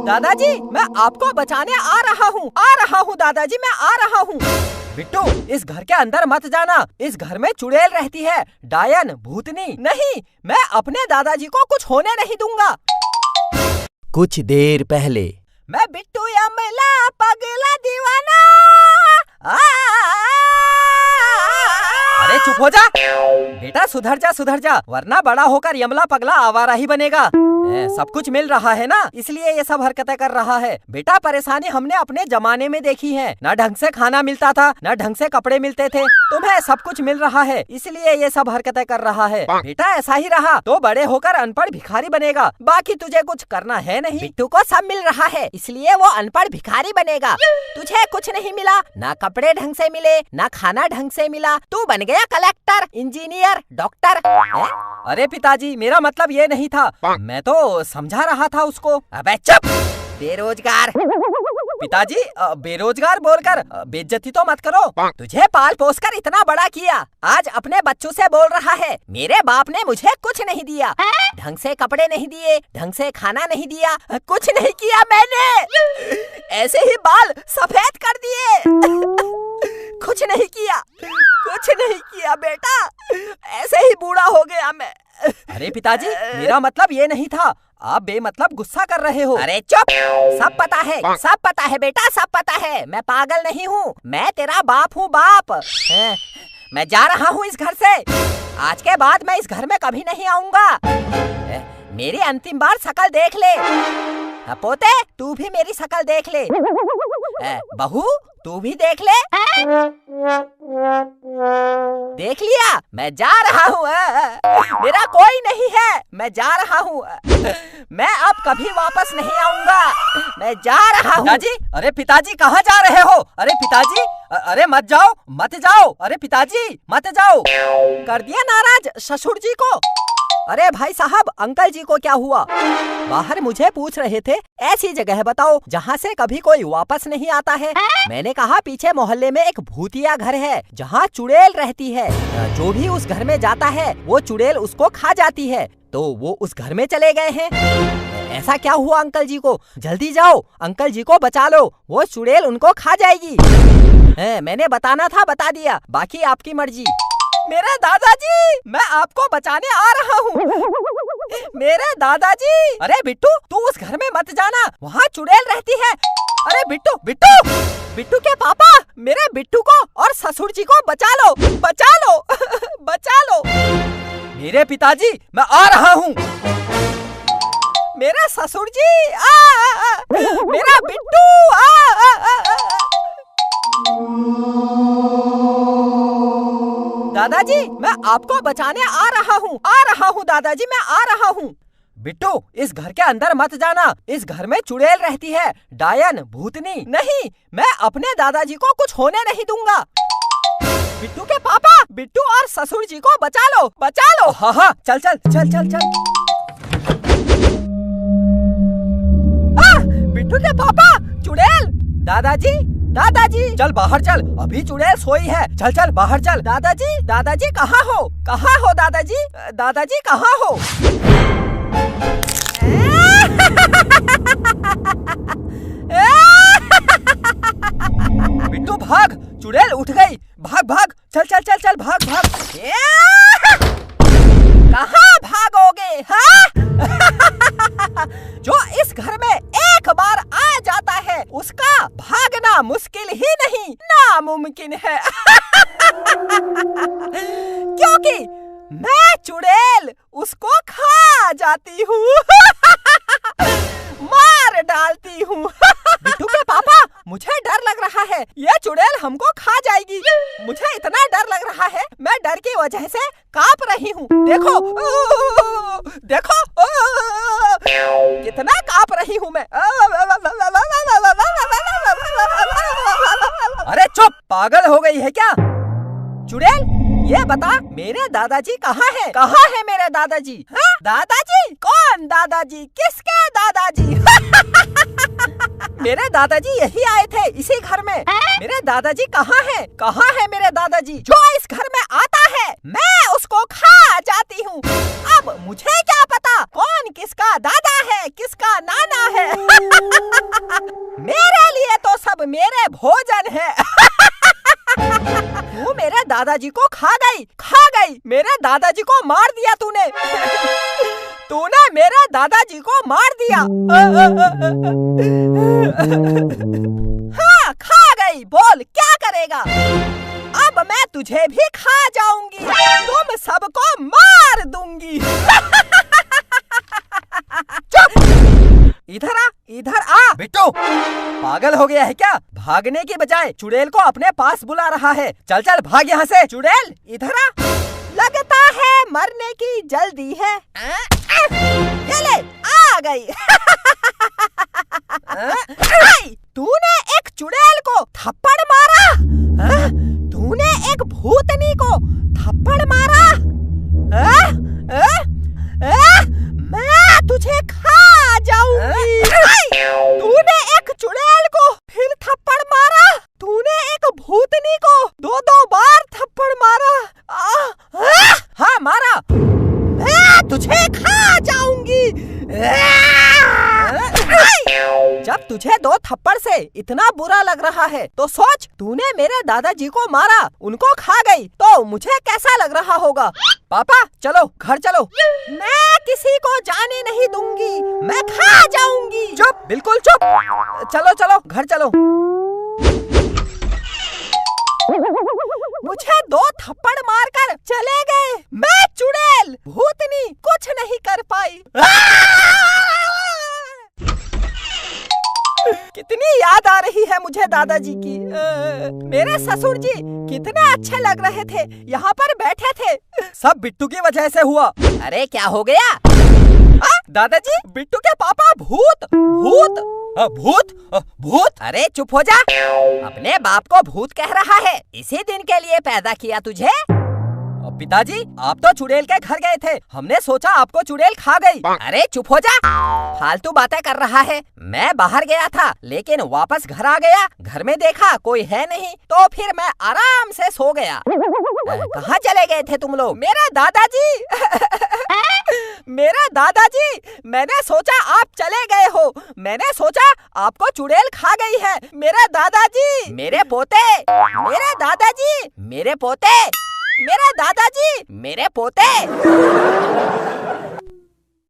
दादाजी मैं आपको बचाने आ रहा हूँ दादाजी मैं आ रहा हूँ। बिट्टू इस घर के अंदर मत जाना, इस घर में चुड़ैल रहती है, डायन भूतनी। नहीं, मैं अपने दादाजी को कुछ होने नहीं दूंगा। कुछ देर पहले। मैं बिट्टू यमला पगला दीवाना। अरे चुप हो जा बेटा, सुधर जा वरना बड़ा होकर यमला पगला आवारा ही बनेगा। सब कुछ मिल रहा है ना, इसलिए ये सब हरकतें कर रहा है। बेटा परेशानी हमने अपने जमाने में देखी है, न ढंग से खाना मिलता था, न ढंग से कपड़े मिलते थे। तुम्हें सब कुछ मिल रहा है, इसलिए ये सब हरकतें कर रहा है। बेटा ऐसा ही रहा तो बड़े होकर अनपढ़ भिखारी बनेगा, बाकी तुझे कुछ करना है नहीं। बिट्टू को सब मिल रहा है, इसलिए वो अनपढ़ भिखारी बनेगा। तुझे कुछ नहीं मिला, ना कपड़े ढंग से मिले, ना खाना ढंग से मिला, तू बन गया कलेक्टर, इंजीनियर, डॉक्टर। अरे पिताजी मेरा मतलब ये नहीं था, मैं तो समझा रहा था उसको। अबे चुप, बेरोजगार। पिताजी बेरोजगार बोलकर बेइज्जती तो मत करो। तुझे पाल पोस कर इतना बड़ा किया, आज अपने बच्चों से बोल रहा है मेरे बाप ने मुझे कुछ नहीं दिया, ढंग से कपड़े नहीं दिए, ढंग से खाना नहीं दिया, कुछ नहीं किया मैंने, ऐसे ही बाल सफेद कर दिए। कुछ नहीं किया बेटा, ऐसे ही बूढ़ा हो गया मैं। अरे पिताजी मेरा मतलब ये नहीं था, आप बेमतलब गुस्सा कर रहे हो। अरे चुप, सब पता है बेटा, सब पता है। मैं पागल नहीं हूँ, मैं तेरा बाप हूँ, बाप। मैं जा रहा हूँ इस घर से, आज के बाद मैं इस घर में कभी नहीं आऊंगा। मेरी अंतिम बार शकल देख ले। पोते तू भी मेरी शकल देख ले, बहू तू भी देख ले। देख लिया, मैं जा रहा हूँ, मेरा कोई नहीं है, मैं जा रहा हूँ, मैं अब कभी वापस नहीं आऊंगा, मैं जा रहा हूँ। पिताजी, अरे पिताजी कहाँ जा रहे हो? अरे पिताजी, अरे मत जाओ, अरे पिताजी मत जाओ। कर दिया नाराज ससुर जी को। अरे भाई साहब, अंकल जी को क्या हुआ? बाहर मुझे पूछ रहे थे, ऐसी जगह बताओ जहाँ से कभी कोई वापस नहीं आता है। मैंने कहा पीछे मोहल्ले में एक भूतिया घर है जहाँ चुड़ैल रहती है, जो भी उस घर में जाता है वो चुड़ैल उसको खा जाती है। तो वो उस घर में चले गए हैं। ऐसा क्या हुआ अंकल जी को? जल्दी जाओ, अंकल जी को बचा लो, वो चुड़ैल उनको खा जाएगी। मैंने बताना था, बता दिया, बाकी आपकी मर्जी। मेरे दादाजी, मैं आपको बचाने आ रहा हूँ। मेरे दादाजी। अरे बिट्टू, तू उस घर में मत जाना, वहाँ चुड़ैल रहती है। अरे बिट्टू के पापा, मेरे बिट्टू को और ससुर जी को बचा लो। बचा लो। मेरे पिताजी, मैं आ रहा हूँ। मेरे ससुर जी, मेरा बिट्टू। दादाजी, मैं आपको बचाने आ रहा हूँ दादाजी, मैं आ रहा हूँ। बिट्टू इस घर के अंदर मत जाना, इस घर में चुड़ैल रहती है, डायन भूतनी। नहीं, मैं अपने दादाजी को कुछ होने नहीं दूंगा। बिट्टू के पापा, बिट्टू और ससुर जी को बचा लो। हाँ, चल। बिट्टू के पापा, चुड़ैल। दादाजी चल बाहर चल, अभी चुड़ैल सोई है, चल बाहर चल। दादाजी कहाँ हो दादाजी कहाँ हो? बिट्टू भाग, चुड़ैल उठ गई, भाग, चल भाग। कहाँ भागोगे? जो इस घर में एक बार आ जाता है उसका भागना मुश्किल ही नहीं, नामुमकिन है। क्योंकि मैं चुड़ैल उसको खा जाती हूँ, मार डालती हूँ। बिट्टू के पापा, मुझे डर लग रहा है, ये चुड़ैल हमको खा जाएगी। मुझे इतना डर लग रहा है, मैं डर की वजह से कांप रही हूँ। देखो कितना कांप रही हूँ मैं। अरे चुप, पागल हो गई है क्या? चुड़ैल, ये बता मेरे दादाजी कहाँ है मेरे दादाजी? दादाजी? कौन दादाजी? किसके दादाजी? मेरे दादाजी यही आए थे इसी घर में। मेरे दादाजी कहाँ है मेरे दादाजी? जो इस घर में आता है मैं उसको खा जाती हूँ। अब मुझे क्या पता कौन किसका दादा है, किसका नाना है। दादाजी को खा गई। मेरे दादाजी को मार दिया तूने। तूने मेरे दादाजी को मार दिया। हाँ, खा गई। बोल क्या करेगा? अब मैं तुझे भी खा जाऊंगी। तुम सबको मार दूंगी। चुप! इधर आ। बिट्टू, पागल हो गया है क्या? भागने की बजाय चुड़ैल को अपने पास बुला रहा है। चल चल भाग यहाँ से। चुड़ैल इधर आ। लगता है मरने की जल्दी है। ये ले, आ गई। तूने एक चुड़ैल को थप्पड़ मारा। तूने एक भूतनी को थप्पड़ मारा। मैं तुझे खा जाऊंगी। तूने एक चुड़ैल को फिर थप्पड़ मारा। तूने एक भूतनी को 2-2 बार थप्पड़ मारा। हाँ, मारा। मैं तुझे खा जाऊंगी। जब तुझे 2 थप्पड़ से इतना बुरा लग रहा है तो सोच, तूने मेरे दादाजी को मारा, उनको खा गई, तो मुझे कैसा लग रहा होगा? पापा चलो, घर चलो। मैं किसी को जाने नहीं दूंगी। मैं खा जाऊंगी। चुप, बिल्कुल चुप। चलो चलो, घर चलो। मुझे 2 थप्पड़ मारकर चले गए। मैं चुड़ैल भूतनी कुछ नहीं कर पाई। कितनी याद आ रही है मुझे दादाजी की। मेरे ससुर जी कितने अच्छे लग रहे थे, यहाँ पर बैठे थे। सब बिट्टू की वजह से हुआ। अरे क्या हो गया? दादाजी, बिट्टू के पापा भूत। भूत? अरे चुप हो जा। अपने बाप को भूत कह रहा है। इसी दिन के लिए पैदा किया तुझे। पिताजी, आप तो चुड़ैल के घर गए थे। हमने सोचा आपको चुड़ैल खा गई। अरे चुप हो जा, फालतू बातें कर रहा है। मैं बाहर गया था, लेकिन वापस घर आ गया। घर में देखा कोई है नहीं, तो फिर मैं आराम से सो गया। कहाँ चले गए थे तुम लोग? मेरा दादाजी। मेरा दादाजी, मैंने सोचा आप चले गए हो। मैंने सोचा आपको चुड़ैल खा गई है। मेरे दादाजी, मेरे पोते, मेरे दादाजी, मेरे पोते, मेरे दादाजी, मेरे पोते।